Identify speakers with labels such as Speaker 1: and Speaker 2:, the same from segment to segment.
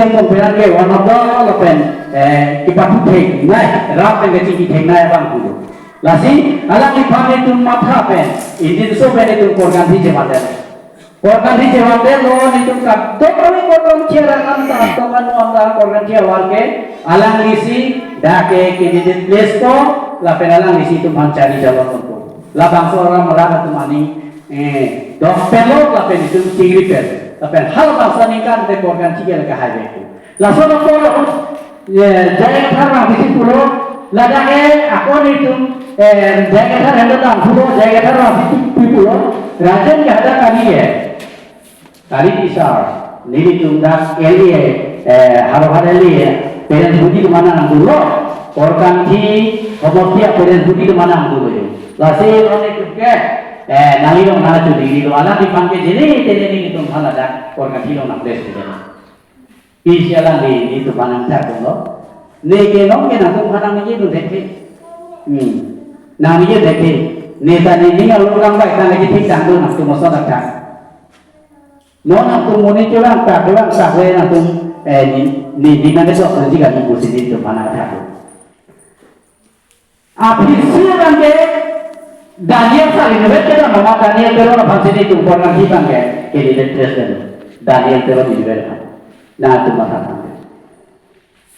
Speaker 1: siang pemberan ke warna bol lepen kipat putih naik rap yang kecil kita naik bang dulu lasi alam di pagi tu mata pen ini tu sobat itu korban di jemaat korban di jemaat lo itu kan dokter korban ciaran antara teman antara korban ciawan ke alam isi dake kini di plesto lepen alam isi tu mencari jalan untuk labang seorang merana tu mani dokter lo lepen itu tinggi pen lepen hal bangsa ni kan de korban ciaran ke hari itu langsung orang jaya karena bisi pulau ladangnya aku itu jaya karena hendak pulau jaya karena bisi pulau rajan yang ada kali ya kali besar nili tungdak eli haru-haru eli peren budi kemana dulu korban di homotia peren budi kemana dulu lasi orang itu ke nali dong mana tu di lu anak dipanggil jadi itu malah dah korban di dong nak des tu Isialan di itu panang tak dulu. Nege nong ke nang panang ni tu dekhe. Nang ni dekhe. Neta ni ni kalau orang baik kan lagi tidak tu nak tu masa tak. No nak tu muni curang tak curang sakwe nak tu ni di mana tu nanti kan ibu sini tu panang tak tu. Api siaran ke Daniel sari nebet ke nama Daniel terus nak sini tu panang hilang ke di dress tu. Daniel terus di luar. Nah itu masalah.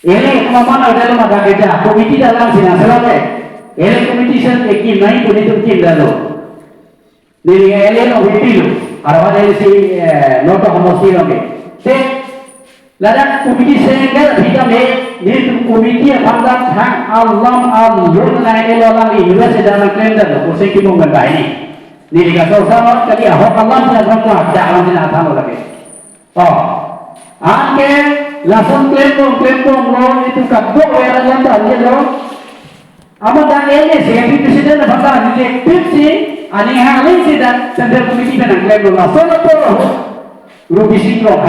Speaker 1: Ini kemana dalam ada kerja komiti dalam sini selesai. Ini komiti sendiri naik pun itu kim dalam. Jadi ini no komiti lu. Arwah dari si noto homosi lagi. Se, ladak komiti sendiri kita ni komiti yang pada hang Allah naik elolang ini juga sedang klaim dalam. Kursi kita mengenai ini. Ni dikasih sama kali ahok Allah tidak berkuat dalam sini atau lagi. Oh. Angke langsung klempong lo itu kabuk ya yang tadi lo. Amat dah ini sih presiden bangsa ni tipsi ani hal sih dah sendiri komiti benang klempong langsung lo rugi sih lo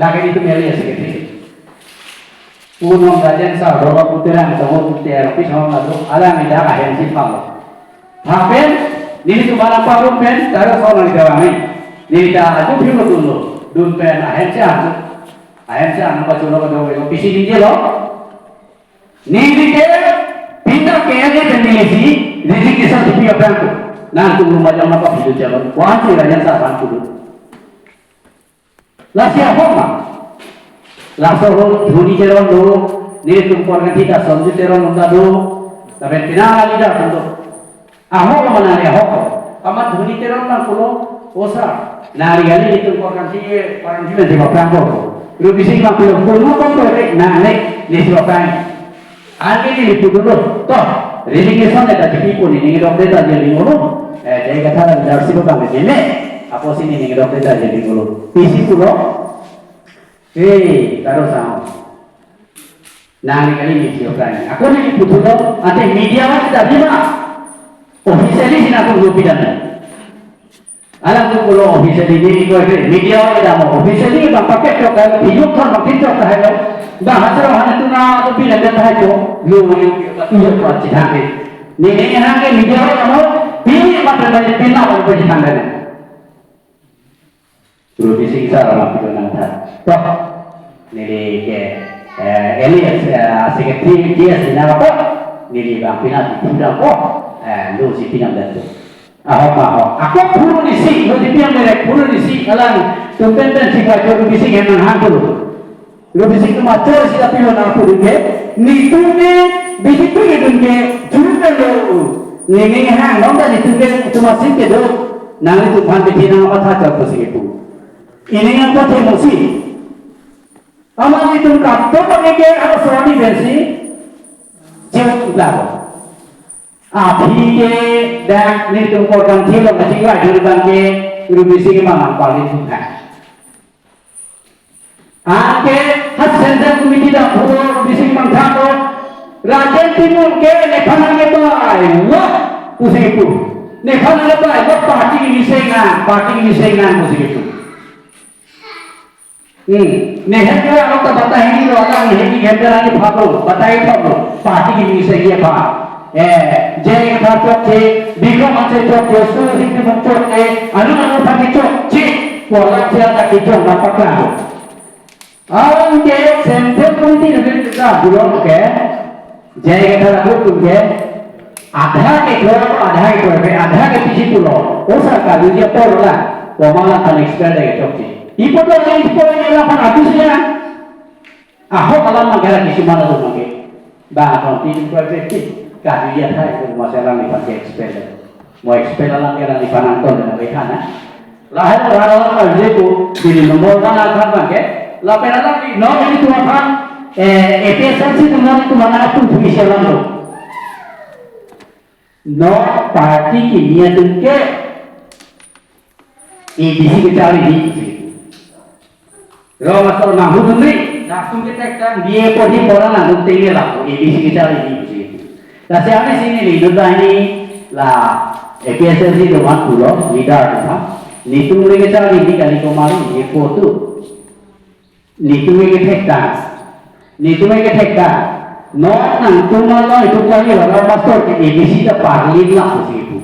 Speaker 1: lagi itu melihat sekali. Unong rajan sah roba putera semua putera pisau lalu ada ni dah kahyan sih malu. Hapen ni tu barang parum pen taruh soal di bawah ni. Ni dah aku film dulu. Dun pen akhirnya apa coba kalau visi dia lo, ni dia pintar kayaknya tendensi, jadi kisah tipi apa tu, nanti belum macam apa video jalan, wajib raja sahabat tu, lah siapa mah, lah soal dhuni jalan dulu, ni tu korban kita sonju jalan muda dulu, tapi tidak lagi dah tentu, ahok mana ni ahok, amat dhuni jalan nak pulau, osar. Nari kali itu korban si orang juga di bawah panggung. Rugi sih mak belum pulau pun boleh naik di sebelah. Angin ini dulu, toh. Resignason ada tipu ni dokter dah jadi mulu. Jadi kata dari siapa kami ni? Apa sini ni dokter dah jadi mulu. Isi pulau. Taruh sama. Nari kali ni sebelah. Aku ni putus tu. Ada media macam dah lima. Officially sini aku lupa dah. Alam tu kalau officially ni ikut media ada mau officially bang pakai coklat hidup kan makin coklat hello dah hasil hanya tu na tu bila dah tahu lu itu buat cihang ni hang ke media ada mau pilih macam mana pilih apa buat cihang ni terus disiksa orang itu nanti toh ni ke Elias sekretari dia sini apa ni bang pinat tidak kok lu si pinam dah tu aku puru ni sih, lu dipiang mereka puru ni sih, kalau tumpeng sih kalau lu bising yang mana tu, lu bising tu macam sih tapi lu nak puru ke, ni tu ni bising tu ni tu ke, cuma lu, ni hang, orang dah ni tu cuma sih ke tu, nanti tu pantai cina apa sahaja tu sih itu, ini yang tu emosi, amat itu kan, tu pakai ke apa suami versi, jauh lah. Api ke dan ni tu korban thilo macam apa jurusan ke rubisi ke mana paling suka. Ake hasil dan komiti dah pura rubisi mangkako raja timur ke nepanan ke bayi wah pusing itu nepanan ke bayi wah parti ini sengan pusing itu. Neher ke orang tak bata ini orang ini gendera ini phato bata ini phato parti ini sengan apa. Jai kata cek, bikam macam cek, suruh hidup macam cek, anu pakai cek, cek, kuala cek tak cek, nampak lah. Aunque sentir politik itu kita belum ke, jadi kita lakukan ke, ada ke pisi pulau, usah kalau dia pulau lah, malah kan expert lagi cokci. Ibu tu yang expert ni lah pun aku sih aku kalau menggerak di mana tu mungkin, bahkan di proyek kalau dia thay itu masalah ni pasti expert. Mau expert lah menggerak di panangkol dan mereka na. Lahir orang kerja tu di nomor mana kan mungkin. La pena di no ini cuma kan efisiensi dengan itu mana pun bisa lalu no parti kimia tu ke ABC kita ini lo masuk nahu tu ni langsung kita kan dia pun di orang langsung tinggi lah ABC kita ini lah siapa sini ni dunia ini lah efisiensi dengan pulau leader tu ni tu mereka ini kali kemarin ni foto Nitu ke tekta, no nang tumalo itu kali orang pastor ke ABC dah parlin lah begitu,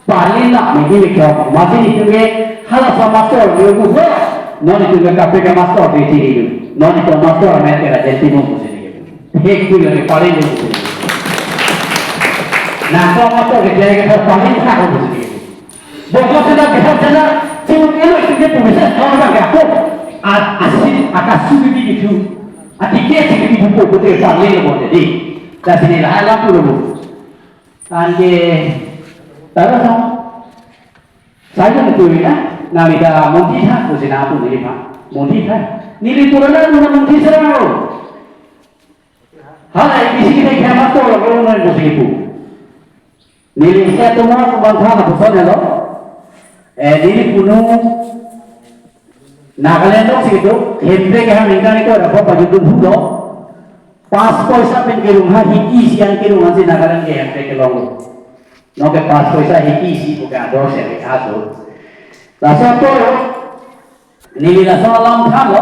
Speaker 1: parlin lah mungkin mereka masih nitu ke halas pastor dia buat, no nitu ke KPK pastor di sini tu, no nitu pastor mereka ada jadi mungkin begitu, hek tu lagi parlin begitu, nah kalau pastor kita ke parlin tak begitu, bukan sudah kita sudah cuma itu kita bisa orang apa asin akan sulit itu, atiknya sih itu buku betul parlin boleh jadi, dah sini lah alam dulu, anje, terus saya betul ya, nami dah mungkin ha, mungkin apa ni pak, mungkin ha, nili turunlah mana mungkin serau, hal ini sih kita hemat tu kalau orang mungkin itu, nili saya tu mana pembantah apa soalnya lo, nili punuh Nagaland dok situ, hempe kaya mingkani ko rapo pajudu hulo, pas paisa pen kerumah hiki siang kerumah si Nagaland ke hempe ke longo, noke pas paisa hiki si bukan dos yang kaso, laso to, nili laso alam thalo,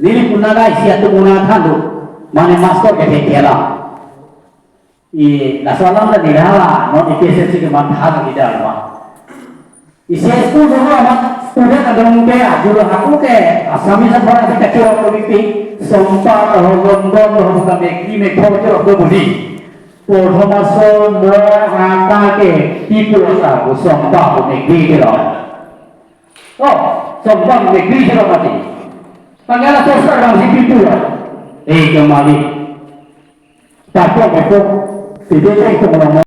Speaker 1: nili punaga isi atu puna thalo, mane master ke hekela, I laso alam la dirala, no ikese si ke manthal di dalam. Isi itu dulu amat sudah ada mungkin jual aku ke asami sampai ada kecil politik sempat London bukan negeri metode aku beli performasi merata ke tipu rasa sempat negeri kira oh sempat negeri kira mati panggil sosial yang si tipu kembali tapi aku tidak itu